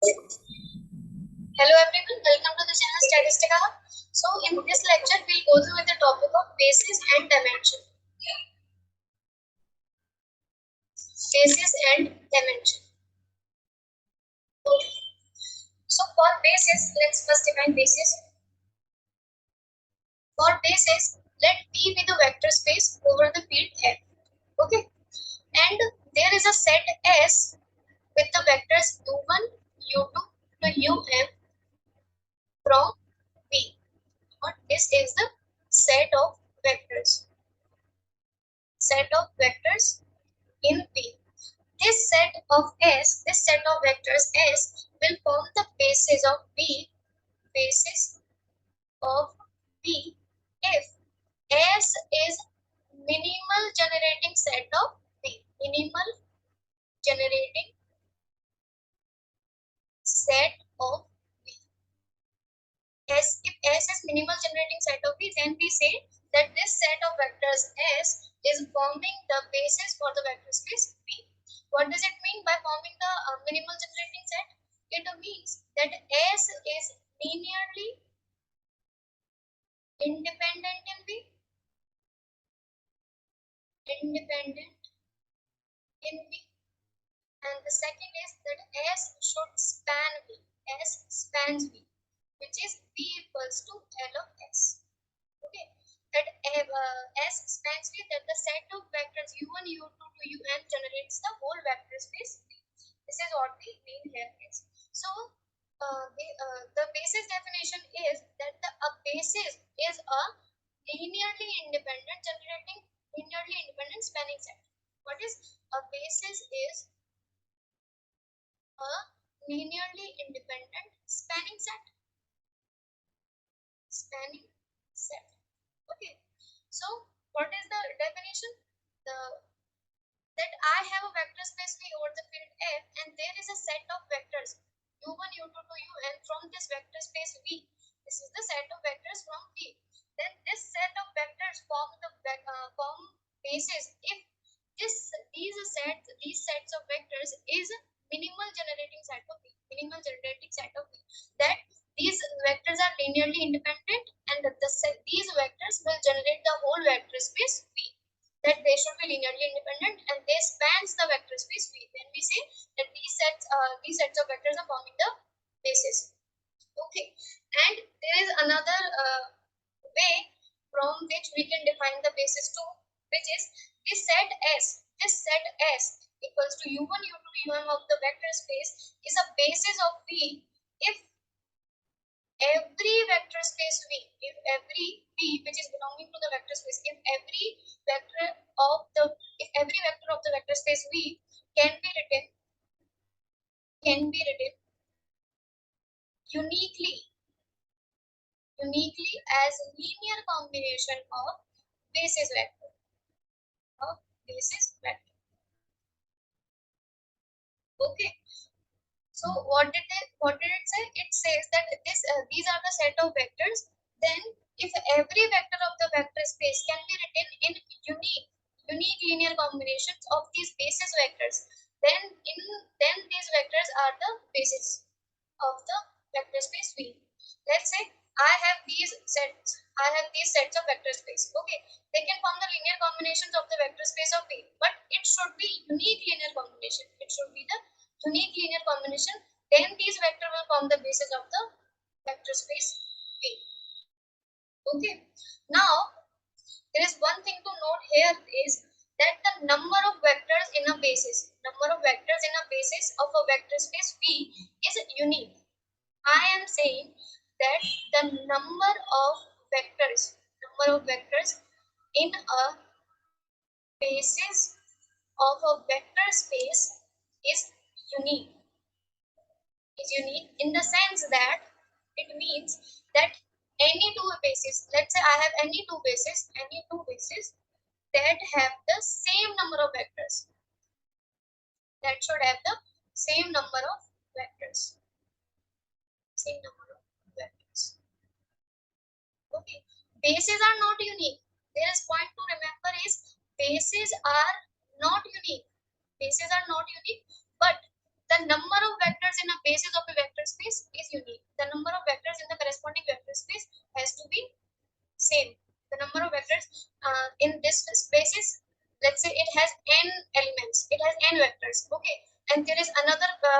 Hello everyone, welcome to the channel Statistica. So in this lecture we'll go through with the topic of basis and dimension. Basis and dimension. Okay. So for basis, let's first define basis. For basis, let B be the vector space over the field F. Okay. And there is a set S with the vectors u1, u2 to um from B. Or this is the set of vectors. Set of vectors in B. This set of vectors S will form the basis of B if S is minimal generating set of B. Minimal generating set of B. If S is minimal generating set of B, then we say that this set of vectors S is forming the basis for the vector space B. What does it mean by forming the minimal generating set? It means that S is linearly independent in B. Independent in B. And the second is that S should span B. S spans B, which is B equals to L of S. Okay, that S spans B, that the set of vectors u1, u2 to un generates the whole vector space B. This is what we mean here is. So the basis definition is that a basis is a linearly independent spanning set. What is a basis? Is a linearly independent spanning set. Spanning set. Okay. So what is the definition? That I have a vector space V over the field F, and there is a set of vectors u1, u2 to un from this vector space V. This is the set of vectors from V. Then this set of vectors form basis if these sets of vectors is minimal generating set of V. Minimal generating set of V. That these vectors are linearly independent, and these vectors will generate the whole vector space V. That they should be linearly independent and they spans the vector space V. Then we say that these sets of vectors are forming the basis. Okay, and there is another way from which we can define the basis too, which is this set S. This set S equals to u1, u2 to un of the vector space is a basis of V if every vector space V, if every V which is belonging to the vector space, if every vector of the vector space V can be written uniquely as linear combination of basis vector. Okay. So what did it say? It says that these are the set of vectors. Then if every vector of the vector space can be written in unique linear combinations of these basis vectors, then these vectors are the basis of the vector space V. Let's say I have these sets of vector space. Okay, they can form the linear combinations of the vector space of V, but it should be unique linear combination. It should be the unique linear combination. Then these vector will form the basis of the vector space V. Okay. Now there is one thing to note here is that the number of vectors in a basis of a vector space V is unique. I am saying that the number of vectors in a basis of a vector space is unique. In the sense that it means that any two bases, let's say I have any two bases that have the same number of vectors, that should have the same number of vectors. Okay, bases are not unique. There is point to remember is bases are not unique, but the number of vectors in a basis of a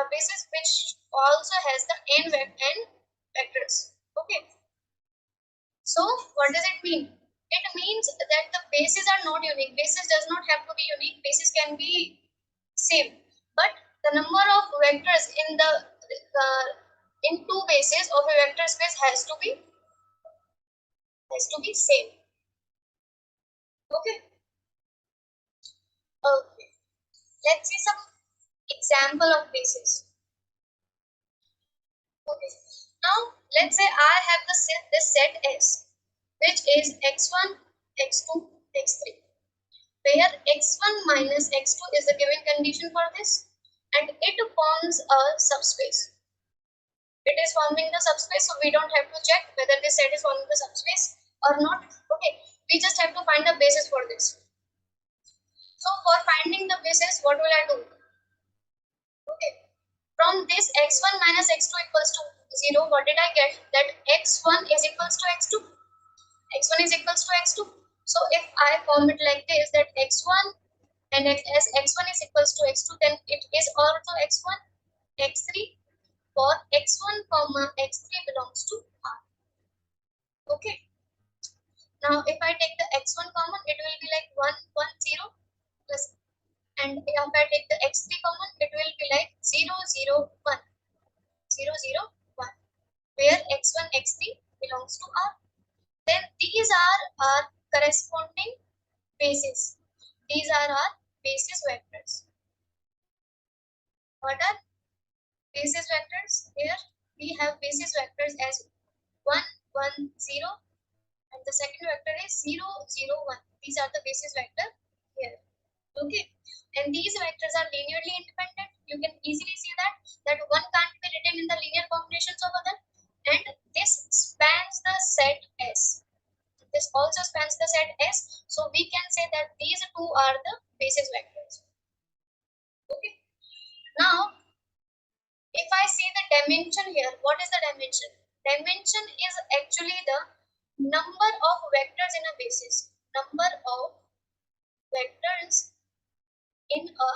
basis which also has the n vectors. Okay. So what does it mean? It means that the bases are not unique. Basis does not have to be unique. Basis can be same, but the number of vectors in the in two bases of a vector space has to be same. Okay. Okay. Let's see some example of bases. Okay. Now let's say I have this set S, which is x1, x2, x3, where x1 minus x2 is the given condition for this, and it forms a subspace. It is forming the subspace, so we don't have to check whether this set is forming the subspace or not. Okay, we just have to find the basis for this. So for finding the basis, what will I do? Okay, from this x1 minus x2 equals to 0, what did I get? That x1 is equals to x2. x1 is equals to x2. So if I form it like this, that x1 and as x1 is equals to x2, then it is also x1, x3, for x1 comma x3 belongs to R. Okay. Now if I take the x1 common, it will be like 1, 1, 0 plus, and if I take the x3 common, it will be like 0, 0, 1, 0, 0, 1, where x1, x3 belongs to R. Then these are our corresponding bases. These are our basis vectors. What are basis vectors? Here we have basis vectors as 1, 1, 0, and the second vector is 0, 0, 1. These are the basis vector here. Okay, and these vectors are linearly independent. You can easily see that one can't be written in the linear combinations of other, and this spans the set S. This also spans the set S, so we can say that these two are the basis vectors. Okay, now if I see the dimension here, what is the dimension? Dimension is actually the number of vectors in a basis. Number of vectors in a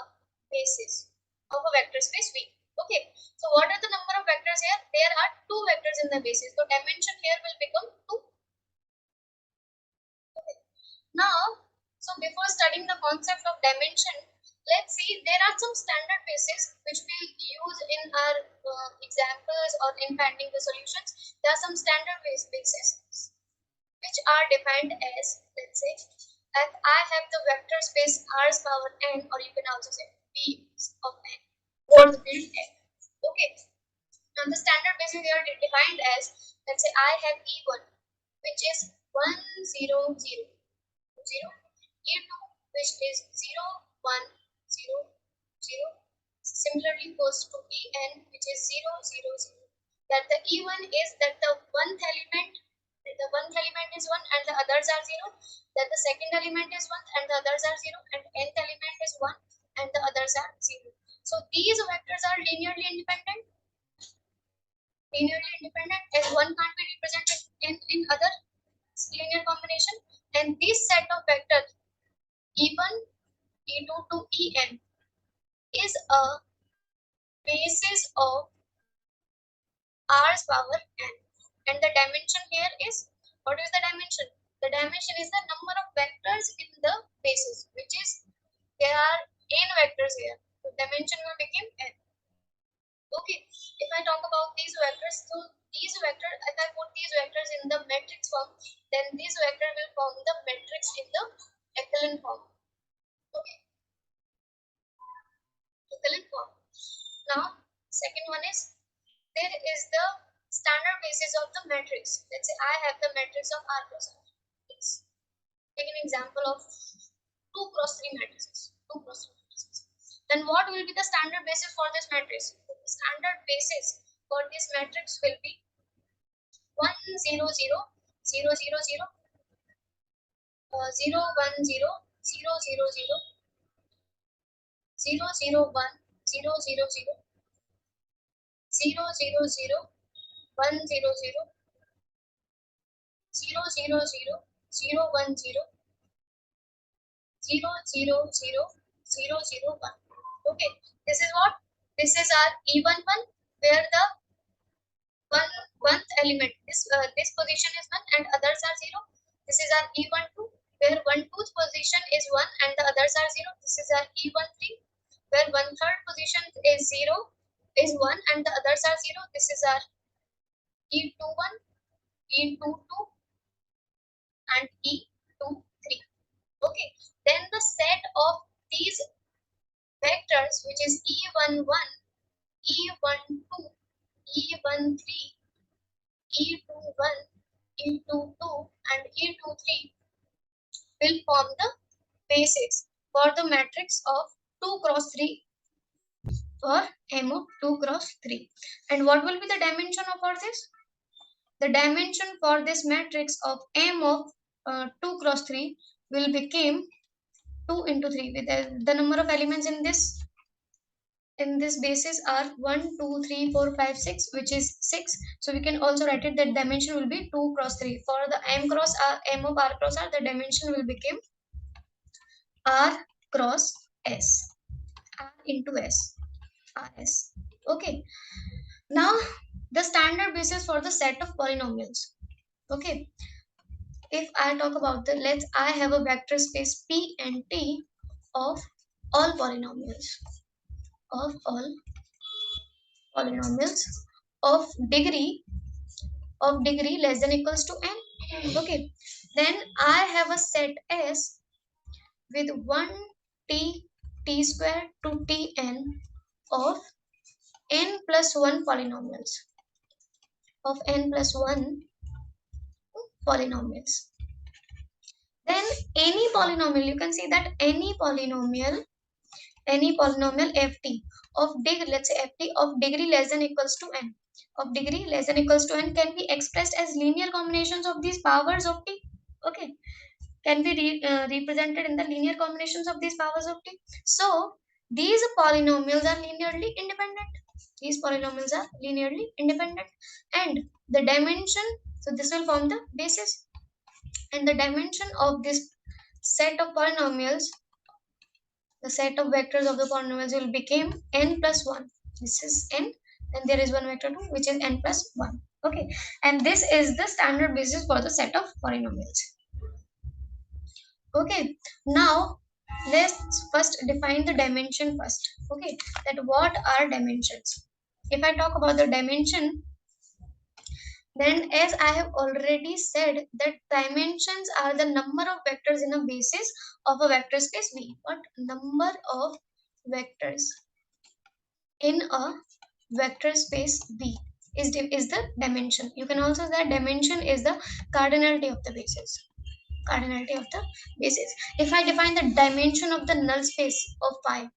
basis of a vector space V. Okay, so what are the number of vectors here? There are two vectors in the basis. So dimension here will become 2. Okay. Now, so before studying the concept of dimension, let's see there are some standard bases which we use in our examples or in finding the solutions. There are some standard bases which are defined as, let's say, that I have the vector space R's power n, or you can also say B of n, or the field n. Okay. Now the standard basis here are defined as, let's say I have E1, which is 1, 0, 0, 0, E2, which is 0, 1, 0, 0. Similarly goes to En, which is 0, 0, 0. That the E1 is that the one element is 1 and the others are 0. That the second element is 1 and the others are 0. And nth element is 1 and the others are 0. So these vectors are linearly independent. As one can't be represented in other linear combination. And this set of vectors E1, E2 to En is a basis of R's power n. And the dimension here is, what is the dimension? The dimension is the number of vectors in the basis, which is, there are n vectors here. So dimension will become n. Okay, if I talk about these vectors, so these vectors, if I put these vectors in the matrix form, then these vectors will form the matrix in the echelon form. Okay, echelon form. Now, second one is, there is the standard basis of the matrix. Let's say I have the matrix of R cross R. Let's take an example of 2 cross 3 matrices. 2 cross 3 matrices. Then what will be the standard basis for this matrix? The standard basis for this matrix will be 1, 0, 0, 0, 0, 0, 0, 0, 1, 0, 0, 0, 0, 0, 1, 0, 0, 0, 0, 0, 0, 1, 0, 0, 0, 0, 0, 0, 1, 0, 0, 0, 0, 0, 0, 1. Okay, this is what This is our E11 where the one element this position is 1 and others are 0. This is our E12 where one twoth position is 1 and the others are 0. This is our E13 where one third position is 0 is 1 and the others are 0. This is our E21, E22 and E23. Okay, then the set of these vectors which is E11, E12, E13, E21, E22 and E23 will form the basis for the matrix of 2 cross 3 or M of 2 cross 3. And what will be the dimension for this? The dimension for this matrix of M of 2 cross 3 will become 2 into 3 with the number of elements in this basis are 1 2 3 4 5 6, which is 6. So we can also write it that dimension will be 2 cross 3. For the M cross R, M of R cross R, the dimension will become R cross S, R into S, RS. Okay, now the standard basis for the set of polynomials. Okay, if I talk about the, let's, I have a vector space P and T of all polynomials, of all polynomials of degree less than equals to n. Okay, then I have a set S with 1 t t square to tn of n plus 1 polynomials, of n plus 1 polynomials. Then any polynomial, you can see that any polynomial ft of degree, let's say ft of degree less than equals to n, of degree less than equals to n can be expressed as linear combinations of these powers of t. Okay, can be represented in the linear combinations of these powers of t. So these polynomials are linearly independent. These polynomials are linearly independent, and the dimension, so this will form the basis, and the dimension of this set of polynomials, the set of vectors of the polynomials will become n plus 1. This is n, and there is one vector 2 which is n plus 1. Okay, and this is the standard basis for the set of polynomials. Okay, now let's first define the dimension first. Okay, that what are dimensions? If I talk about the dimension, then as I have already said that dimensions are the number of vectors in a basis of a vector space V. What number of vectors in a vector space V is the dimension. You can also say dimension is the cardinality of the basis. Cardinality of the basis. If I define the dimension of the null space of phi,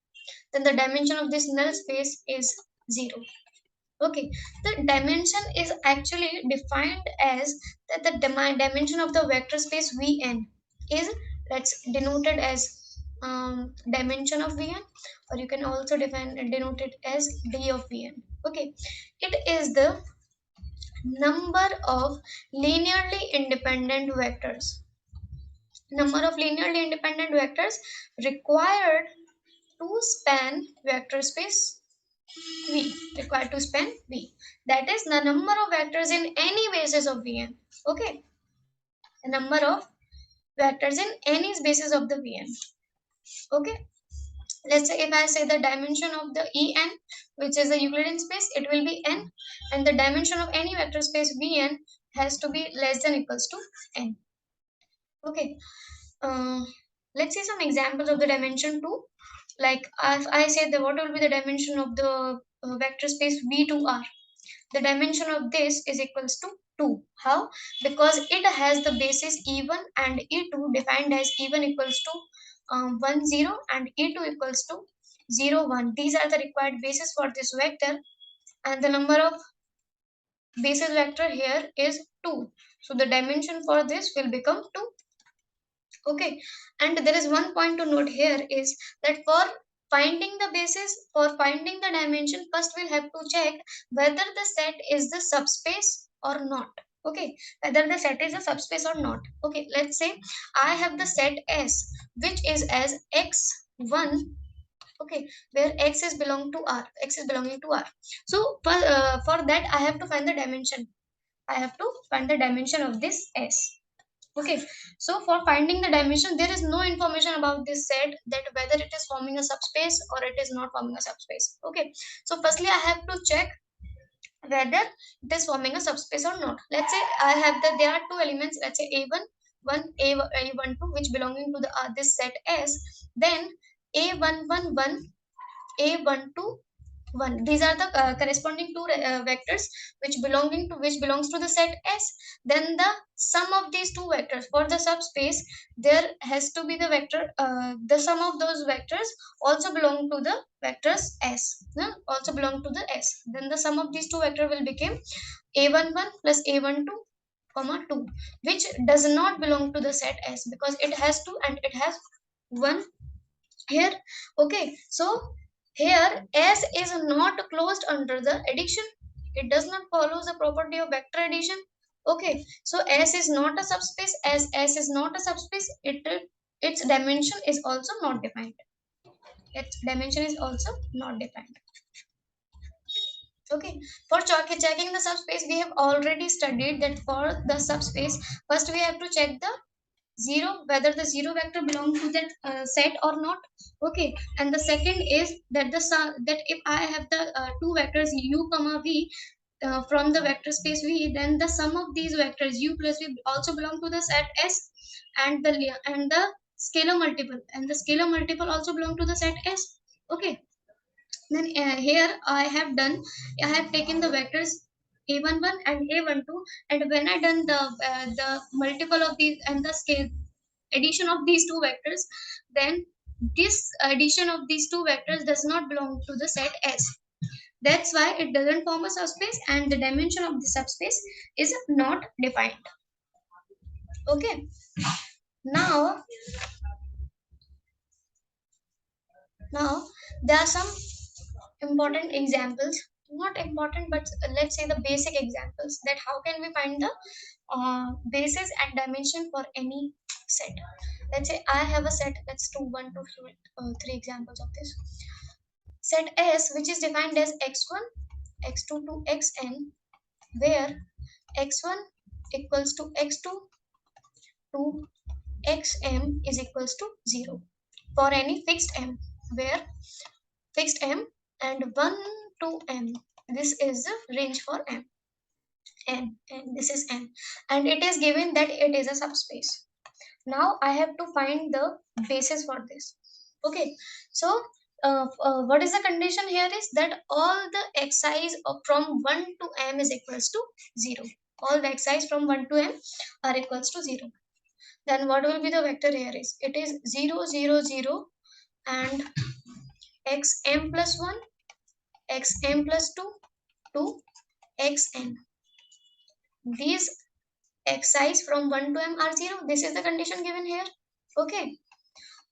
then the dimension of this null space is 0. Okay, the dimension is actually defined as that the dimension of the vector space Vn is, let's denoted as dimension of Vn, or you can also denote it as d of Vn. Okay, it is the number of linearly independent vectors, number of linearly independent vectors required to span vector space V, required to span V. That is the number of vectors in any basis of Vn. Okay, the number of vectors in any basis of the Vn. Okay, let's say if I say the dimension of the En, which is the Euclidean space, it will be n, and the dimension of any vector space Vn has to be less than equals to n. Okay, uh, let's see some examples of the dimension too. Like if I say that what will be the dimension of the vector space V2R, the dimension of this is equals to 2. How? Because it has the basis E1 and E2 defined as E1 equals to 1 0 and E2 equals to 0 1. These are the required basis for this vector, and the number of basis vector here is 2. So the dimension for this will become 2. Okay, and there is one point to note here is that for finding the basis, for finding the dimension, first we'll have to check whether the set is the subspace or not. Okay, whether the set is a subspace or not. Okay, let's say I have the set S which is as x1 okay, where x is belong to r, x is belonging to r. So for that I have to find the dimension. I have to find the dimension of this s. Okay, so for finding the dimension, there is no information about this set, that whether it is forming a subspace or it is not forming a subspace. Okay, so firstly I have to check whether it is forming a subspace or not. Let's say I have there are two elements, let's say a1 one a12 which belonging to the this set s, then a111 a12 1, these are the corresponding two vectors which belongs to the set s. Then the sum of these two vectors for the subspace, there has to be the vector, the sum of those vectors also belong to the vectors s, also belong to the s. Then the sum of these two vectors will become a11 plus a12 comma 2, which does not belong to the set s because it has 2 and it has 1 here. Okay, so here s is not closed under the addition, it does not follow the property of vector addition. Okay, so s is not a subspace. As s is not a subspace, its dimension is also not defined. Its dimension is also not defined. Okay, for checking the subspace, we have already studied that for the subspace, first we have to check the zero, whether the zero vector belong to that set or not. Okay, and the second is that that if I have the two vectors u comma v from the vector space v, then the sum of these vectors u plus v also belong to the set s, and the scalar multiple also belong to the set s. Okay, then here I have taken the vectors a11 and a12, and when I done the multiple of these and the scale addition of these two vectors, then this addition of these two vectors does not belong to the set s. That's why it doesn't form a subspace and the dimension of the subspace is not defined. Okay, now now there are some important examples, not important but let's say the basic examples, that how can we find the basis and dimension for any set. Let's say I have a set, let's do one two three examples of this. Set S, which is defined as x1 x2 to xn, where x1 equals to x2 to xm is equals to 0 for any fixed m, where fixed m and 1 to m, this is the range for m, and this is n, and it is given that it is a subspace. Now I have to find the basis for this. Okay, so what is the condition here is that all the xi's from 1 to m is equals to 0. All the xi's from 1 to m are equals to 0. Then what will be the vector here is, it is 0 0 0 and xm plus 1 xm plus 2 to xn. These xi's from 1 to m are 0. This is the condition given here. Okay,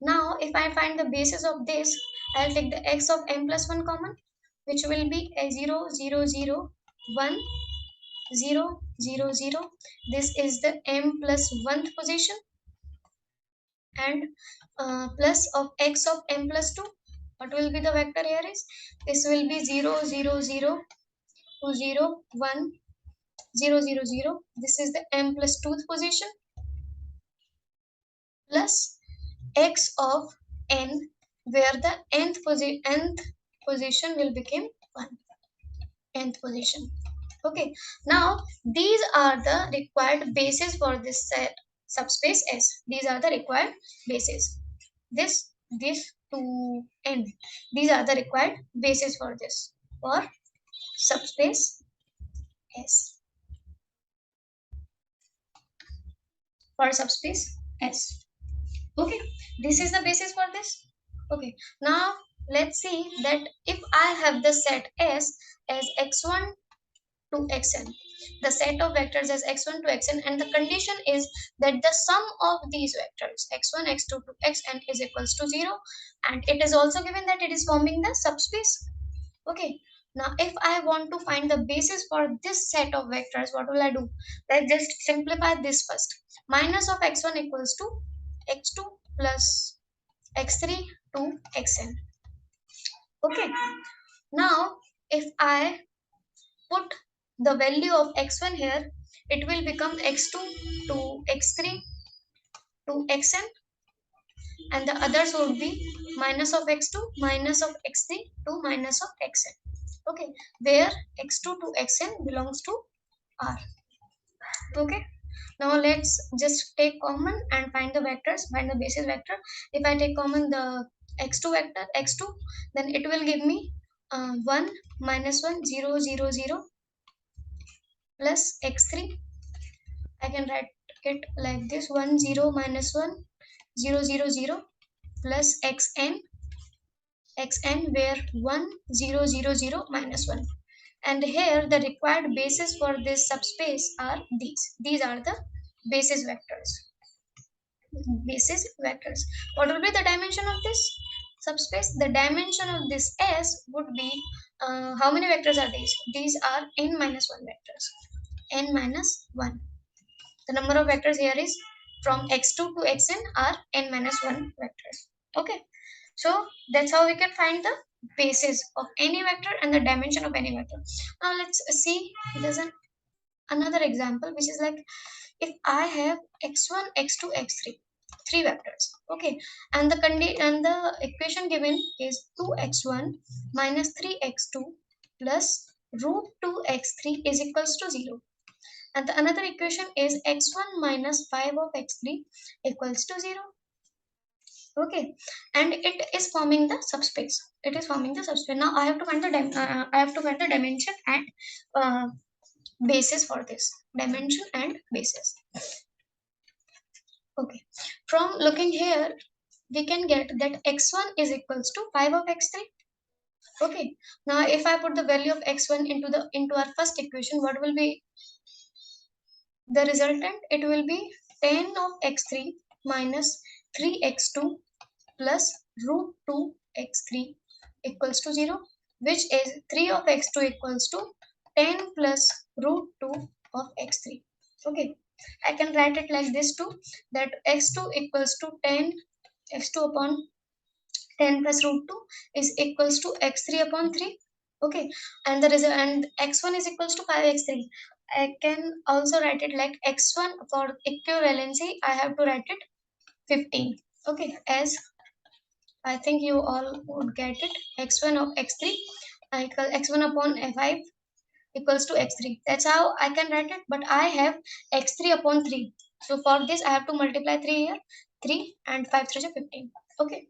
now if I find the basis of this, I'll take the x of m plus 1 common, which will be a 0 0 0 1 0 0 0. This is the m plus 1th position, and plus of x of m plus 2. What will be the vector here is, this will be 0 0 0 2 0 1 0 0 0. This is the m plus 2th position, plus x of n, where the nth position will become 1, nth position. Okay, now these are the required bases for this set subspace s. These are the required bases, this to n, these are the required bases for this, for subspace s, for subspace s. Okay, this is the basis for this. Okay, now let's see that if I have the set s as x1 to xn, the set of vectors as x1 to xn, and the condition is that the sum of these vectors x1 x2 to xn is equals to 0, and it is also given that it is forming the subspace. Okay, now if I want to find the basis for this set of vectors, what will I do? Let's just simplify this first. Minus of x1 equals to x2 plus x3 to xn. Okay, now if I put the value of x1 here, it will become x2 to x3 to xn, and the others would be minus of x2 minus of x3 to minus of xn. Okay, where x2 to xn belongs to r. Okay, now let's just take common and find the vectors, find the basis vector. If I take common the x2 vector x2, then it will give me 1 minus 1 0 0 0 plus x3. I can write it like this: 1 0 minus 1 0 0 0 plus xn, where 1 0 0 0 minus 1. And here the required basis for this subspace are these are the basis vectors. What will be the dimension of this subspace? The dimension of this S would be, how many vectors are these? These are n minus 1 vectors. N minus 1. The number of vectors here is from x2 to xn are n minus 1 vectors. Okay, so that's how we can find the basis of any vector and the dimension of any vector. Now let's see, there's another example which is like, if I have x1 x2 x3, three vectors. Okay, and the equation given is 2x1 minus 3x2 plus root 2x3 is equals to 0, and the another equation is x1 minus 5 of x3 equals to 0. Okay, and it is forming the subspace. It is forming the subspace. Now I have to find the I have to find the dimension and uh, basis for this. Dimension and basis. Okay, from looking here, we can get that x1 is equals to 5 of x3. Okay, now if I put the value of x1 into our first equation, what will be the resultant? It will be 10 of x3 minus 3x2 plus root 2 x3 equals to 0, which is 3 of x2 equals to 10 plus root 2 of x3. Okay, I can write it like this too, that x2 equals to 10, x2 upon 10 plus root 2 is equals to x3 upon 3. Okay, and the result, and x1 is equals to 5x3. I can also write it like x1 for equivalency. I have to write it 15. Okay, as I think you all would get it. X1 of x3 equal x1 upon f5 equals to x3. That's how I can write it. But I have x3 upon 3. So for this, I have to multiply 3 here. 3 and 5 3 is 15. Okay.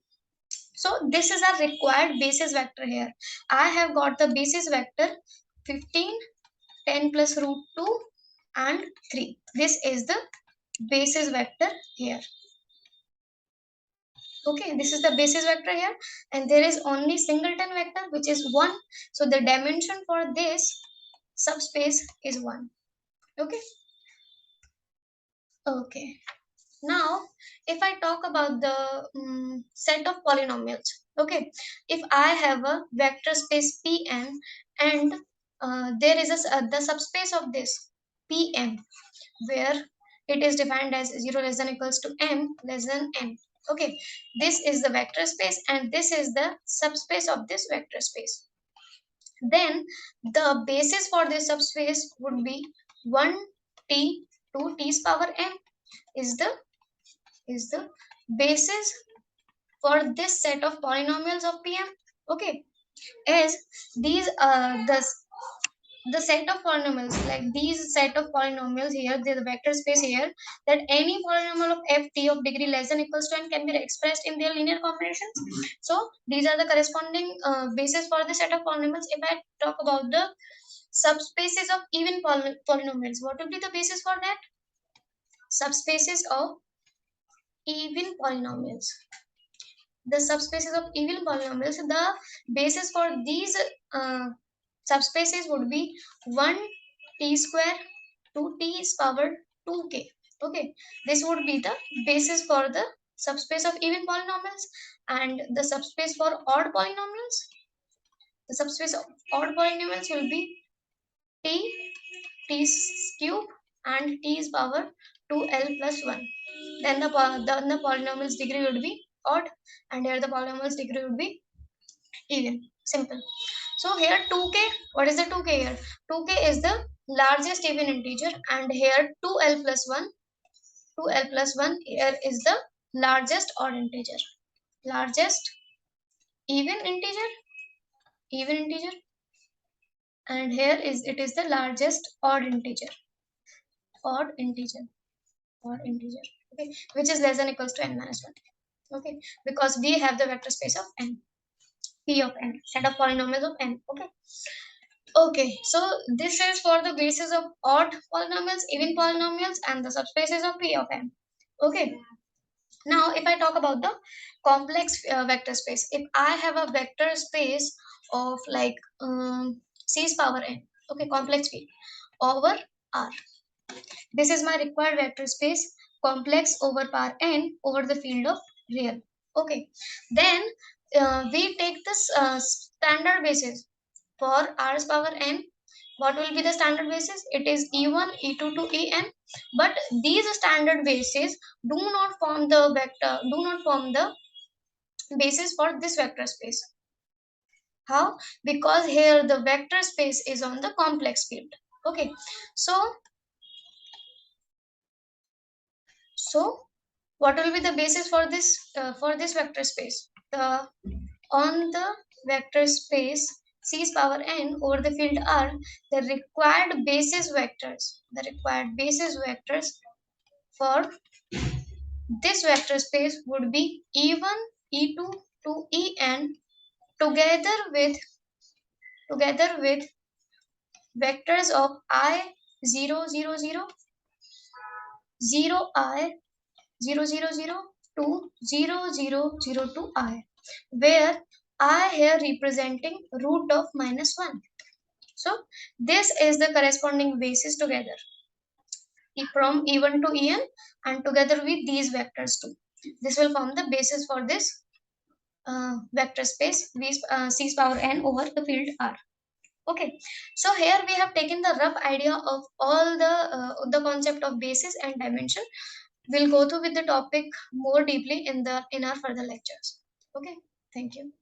So this is a required basis vector here. I have got the basis vector 15, 10 plus root 2 and 3. This is the basis vector here. Okay, this is the basis vector here, and there is only singleton vector which is 1. So the dimension for this subspace is 1. Okay. Okay, now if I talk about the set of polynomials. Okay, if I have a vector space Pn, and there is the subspace of this Pm, where it is defined as 0 less than equals to m less than n. Okay, this is the vector space and this is the subspace of this vector space. Then the basis for this subspace would be 1t to t's power n is the basis for this set of polynomials of Pm. Okay, as these the set of polynomials, like these set of polynomials here, the vector space here, that any polynomial of ft of degree less than equals to n can be expressed in their linear combinations. So these are the corresponding basis for the set of polynomials. If I talk about the subspaces of even polynomials, what will be the basis for that? Subspaces of even polynomials. The subspaces of even polynomials, the basis for these uh, subspaces would be 1 t square 2 t is power 2k. Okay, this would be the basis for the subspace of even polynomials. And the subspace for odd polynomials, the subspace of odd polynomials will be t t cube and t is power 2l plus 1. Then the polynomial's degree would be odd, and here the polynomial's degree would be even. Simple. So here 2k, what is the 2k here? 2k is the largest even integer, and here 2l plus 1, 2l plus 1 here is the largest odd integer. Largest even integer, even integer, and here is it is the largest odd integer, odd integer, odd integer. Okay, which is less than equals to n minus 1. Okay, because we have the vector space of n, p of n, set of polynomials of n. Okay. Okay, so this is for the basis of odd polynomials, even polynomials, and the subspaces of P of n. Okay, now if I talk about the complex vector space, if I have a vector space of like c's power n, okay, complex field over R, this is my required vector space, complex over power n over the field of real. Okay, then we take this standard basis for r's power n. What will be the standard basis? It is e1, e2 to en. But these standard bases do not form the vector, do not form the basis for this vector space. How? Because here the vector space is on the complex field. Okay, so what will be the basis for this vector space? The on the vector space c's power n over the field R, the required basis vectors for this vector space would be e1, e2 to en together with vectors of I 0 0 0, 0 I 0 0 0 to 0 0 0 to I, where I here representing root of -1. So this is the corresponding basis together from E1 to En, and together with these vectors too. This will form the basis for this vector space C's power n over the field R. Okay, so here we have taken the rough idea of all the concept of basis and dimension. We'll go through with the topic more deeply in our further lectures. Okay, thank you.